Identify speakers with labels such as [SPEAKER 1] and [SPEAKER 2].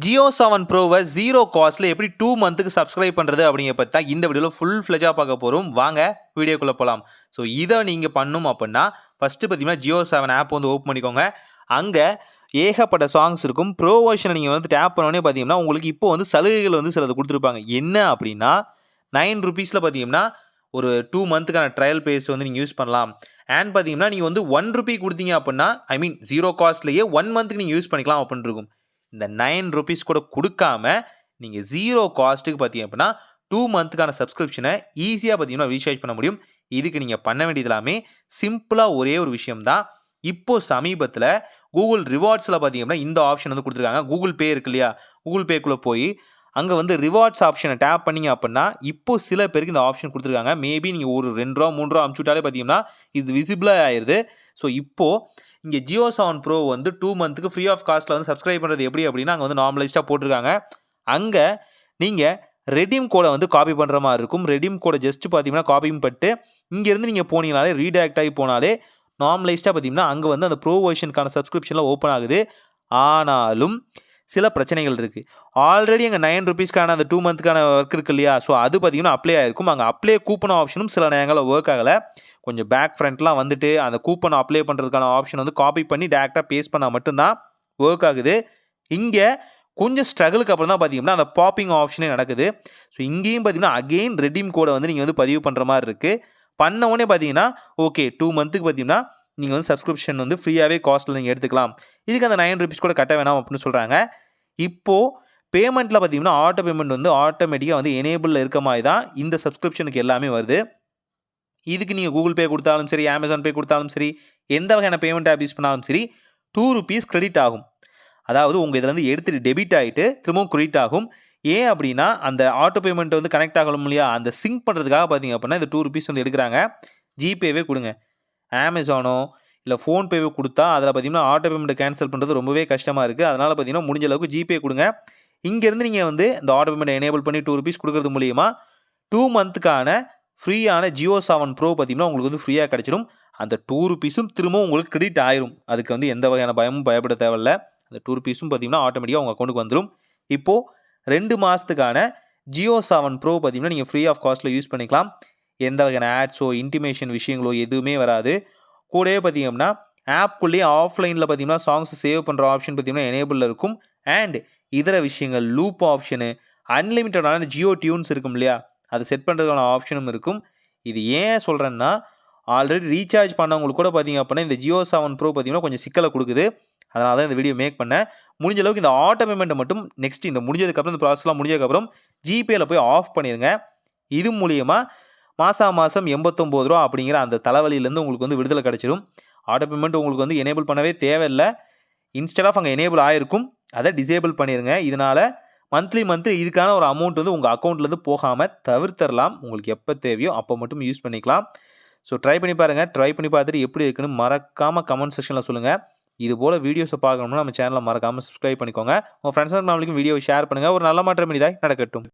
[SPEAKER 1] ஜியோ 7 ப்ரோவை 0 காஸ்ட்ல எப்படி 2 மந்த்துக்கு சப்ஸ்கிரைப் பண்றது அப்படிங்கிற பத்தி தான் இந்த வீடியோல ஃபுல் ஃப்ளெஜா பார்க்க போறோம். வாங்க வீடியோக்குள்ள போலாம். ஸோ இதை நீங்க பண்ணணும் அப்படின்னா ஃபர்ஸ்ட் பார்த்தீங்கன்னா ஜியோ 7 ஆப் வந்து ஓப்பன் பண்ணிக்கோங்க. அங்க ஏகப்பட்ட சாங்ஸ் இருக்கும். ப்ரோ வெர்ஷனை நீங்க வந்து டேப் பண்ணோடனே பார்த்தீங்கன்னா உங்களுக்கு இப்போ வந்து சலுகைகள் வந்து சிலது கொடுத்துருப்பாங்க. என்ன அப்படின்னா ₹9 பார்த்தீங்கன்னா ஒரு 2 மந்த்துக்கான ட்ரையல் பேஸ் வந்து நீங்கள் யூஸ் பண்ணலாம். அண்ட் பார்த்தீங்கன்னா நீங்கள் வந்து ₹1 கொடுத்தீங்க அப்படின்னா ஐ மீன் 0 காஸ்ட்லேயே 1 மந்த்துக்கு நீங்கள் யூஸ் பண்ணிக்கலாம் அப்படின்னு இருக்கும். இந்த ₹9 கூட கொடுக்காம நீங்கள் 0 காஸ்ட்டுக்கு பார்த்தீங்க அப்படின்னா 2 மந்த்துக்கான சப்ஸ்கிரிப்ஷனை ஈஸியாக பார்த்தீங்கன்னா ரீசார்ஜ் பண்ண முடியும். இதுக்கு நீங்கள் பண்ண வேண்டியது எல்லாமே சிம்பிளாக ஒரே ஒரு விஷயம் தான். இப்போ சமீபத்தில் கூகுள் ரிவார்ட்ஸில் பார்த்தீங்கன்னா இந்த ஆப்ஷன் வந்து கொடுத்துருக்காங்க. கூகுள் பே இருக்கு இல்லையா, கூகுள் பேக்குள்ளே போய் அங்கே வந்து ரிவார்ட்ஸ் ஆப்ஷனை டேப் பண்ணிங்க அப்படின்னா இப்போ சில பேருக்கு இந்த ஆப்ஷன் கொடுத்துருக்காங்க. மேபி நீங்கள் ஒரு ₹2 ₹3 அமுச்சு விட்டாலே பார்த்தீங்கன்னா இது விசிபிளாக ஆயிடுது. ஸோ இப்போது இங்கே ஜியோ 7 ப்ரோ வந்து 2 மந்த்துக்கு ஃப்ரீ ஆஃப் காஸ்ட்டில் வந்து சப்ஸ்கிரைப் பண்ணுறது எப்படி அப்படின்னா அங்கே வந்து நார்மலைஸ்டாக போட்டிருக்காங்க. அங்கே நீங்கள் ரெடீம் கோடை வந்து காப்பி பண்ணுற மாதிரி இருக்கும். ரெடீம் கோடை ஜஸ்ட் பார்த்தீங்கன்னா காப்பியும் பட்டு இங்கேருந்து நீங்கள் போனீங்கனாலே ரீடாக்ட் ஆகி போனாலே நார்மலைஸ்டாக பார்த்தீங்கன்னா அங்கே வந்து அந்த ப்ரோ வெர்ஷனுக்கான சப்ஸ்கிரிப்ஷனில் ஓப்பன் ஆகுது. ஆனாலும் சில பிரச்சனைகள் இருக்குது. ஆல்ரெடி அங்கே ₹9க்கான அந்த 2 மந்த்துக்கான ஒர்க் இருக்கு இல்லையா, ஸோ அது பார்த்தீங்கன்னா அப்ளை ஆகிருக்கும். அங்கே அப்ளை கூப்பன் ஆப்ஷனும் சில நேரங்களில் ஒர்க் ஆகலை. கொஞ்சம் பேக் ஃப்ரண்ட்லாம் வந்துட்டு அந்த கூப்பனை அப்ளை பண்ணுறதுக்கான ஆப்ஷன் வந்து காப்பி பண்ணி டேரெக்டாக பேஸ்ட் பண்ணால் மட்டும்தான் ஒர்க் ஆகுது. இங்கே கொஞ்சம் ஸ்ட்ரகிளுக்கு அப்புறம் தான் பார்த்தீங்கன்னா அந்த பாப்பிங் ஆப்ஷனே நடக்குது. ஸோ இங்கேயும் பார்த்தீங்கன்னா அகெயின் ரெடீம் கோடை வந்து நீங்கள் வந்து பதிவு பண்ணுற மாதிரி இருக்குது. பண்ண உடனே பார்த்தீங்கன்னா ஓகே 2 மந்த்துக்கு பார்த்தீங்கன்னா நீங்கள் வந்து சப்ஸ்கிரிப்ஷன் வந்து ஃப்ரீயாகவே காஸ்ட்டில் நீங்கள் எடுத்துக்கலாம். இதுக்கு அந்த ₹9 கூட கட்ட வேணாம் அப்படின்னு சொல்கிறாங்க. இப்போது பேமெண்ட்டில் பார்த்தீங்கன்னா ஆட்டோ பேமெண்ட் வந்து ஆட்டோமேட்டிக்காக வந்து எனேபிளில் இருக்க மாதிரி தான் இந்த சப்ஸ்கிரிப்ஷனுக்கு எல்லாமே வருது. இதுக்கு நீங்கள் கூகுள் பே கொடுத்தாலும் சரி, அமேசான் பே கொடுத்தாலும் சரி, எந்த வகையான பேமெண்ட் ஆப் யூஸ் பண்ணாலும் சரி ₹2 கிரெடிட் ஆகும். அதாவது உங்கள் இதிலேருந்து எடுத்துகிட்டு டெபிட் ஆகிட்டு திரும்பவும் கிரெடிட் ஆகும். ஏன் அப்படின்னா அந்த ஆட்டோ பேமெண்ட் வந்து கனெக்ட் ஆகணும் இல்லையா, அந்த சிங்க் பண்ணுறதுக்காக பார்த்தீங்க அப்படின்னா இந்த ₹2 வந்து எடுக்கிறாங்க. ஜிபேவே கொடுங்க, அமேசானோ இல்லை ஃபோன்பேவே கொடுத்தா அதில் பார்த்தீங்கன்னா ஆட்டோ பேமெண்ட்டை கேன்சல் பண்ணுறது ரொம்பவே கஷ்டமாக இருக்குது. அதனால் பார்த்தீங்கன்னா முடிஞ்ச அளவுக்கு ஜிபே கொடுங்க. இங்கேருந்து நீங்கள் வந்து இந்த ஆட்டோ பேமெண்ட்டை எனேபிள் பண்ணி ₹2 கொடுக்கறது மூலியமாக 2 மந்த்துக்கான ஃப்ரீயான ஜியோ 7 ப்ரோ பார்த்தீங்கன்னா உங்களுக்கு வந்து ஃப்ரீயாக கிடச்சிடும். அந்த ₹2 திரும்பவும் உங்களுக்கு கிரெடிட் ஆயிரும். அதுக்கு வந்து எந்த வகையான பயமும் பயப்பட தேவையில்ல. அந்த ₹2 பார்த்தீங்கன்னா ஆட்டோமேட்டிக்காக உங்கள் அக்கௌண்ட்டுக்கு வந்துடும். இப்போது 2 மாதத்துக்கான ஜியோ 7 ப்ரோ பார்த்தீங்கன்னா நீங்கள் ஃப்ரீ ஆஃப் காஸ்ட்டில் யூஸ் பண்ணிக்கலாம். எந்த வகையான ஆட்ஸோ இன்டிமேஷன் விஷயங்களோ எதுவுமே வராது. கூடவே பார்த்தீங்க அப்படின்னா ஆப்குள்ளேயே ஆஃப்லைனில் பார்த்தீங்கன்னா சாங்ஸ் சேவ் பண்ணுற ஆப்ஷன் பார்த்தீங்கன்னா எனேபிளில் இருக்கும். அண்ட் இதர விஷயங்கள் லூப் ஆப்ஷனு, அன்லிமிட்டடான ஜியோ டியூன்ஸ் இருக்கும் இல்லையா, அதை செட் பண்ணுறதுக்கான ஆப்ஷனும் இருக்கும். இது ஏன் சொல்கிறேன்னா ஆல்ரெடி ரீசார்ஜ் பண்ணவங்களுக்கு கூட பார்த்தீங்க அப்படின்னா இந்த ஜியோ 7 ப்ரோ பார்த்தீங்கன்னா கொஞ்சம் சிக்கலை கொடுக்குது. அதனால தான் இந்த வீடியோ மேக் பண்ணேன். முடிஞ்ச அளவுக்கு இந்த ஆட்டோ பேமெண்ட்டை மட்டும் நெக்ஸ்ட் இந்த முடிஞ்சதுக்கப்புறம் இந்த ப்ராசஸ்லாம் முடிஞ்சதுக்கப்புறம் ஜிபேயில் போய் ஆஃப் பண்ணிடுங்க. இது மூலியமாக மாதம் ₹89 அப்படிங்கிற அந்த தலைவலியிலேருந்து உங்களுக்கு வந்து விடுதலை கிடச்சிடும். ஆட்டோ பேமெண்ட் உங்களுக்கு வந்து எனேபிள் பண்ணவே தேவையில்லை. இன்ஸ்டெட் ஆஃப் அங்கே எனேபிள் ஆகிருக்கும், அதை டிசேபிள் பண்ணிடுங்க. இதனால் மந்த்லி இதுக்கான ஒரு அமௌண்ட் வந்து உங்கள் அக்கௌண்ட்லேருந்து போகாமல் தவிர்த்தரலாம். உங்களுக்கு எப்போ தேவையோ அப்போ மட்டும் யூஸ் பண்ணிக்கலாம். ஸோ ட்ரை பண்ணி பாருங்கள். ட்ரை பண்ணி பார்த்துட்டு எப்படி இருக்குன்னு மறக்காமல் கமெண்ட் செக்ஷனில் சொல்லுங்கள். இது போல் வீடியோஸை பார்க்கணும்னா நம்ம சேனலை மறக்காமல் சப்ஸ்கிரைப் பண்ணிக்கோங்க. உங்கள் ஃப்ரெண்ட்ஸ் அண்ட் ஃபேமிலிக்கும் வீடியோவை ஷேர் பண்ணுங்கள். ஒரு நல்ல மாற்றம் இனிதாய் நடக்கட்டும்.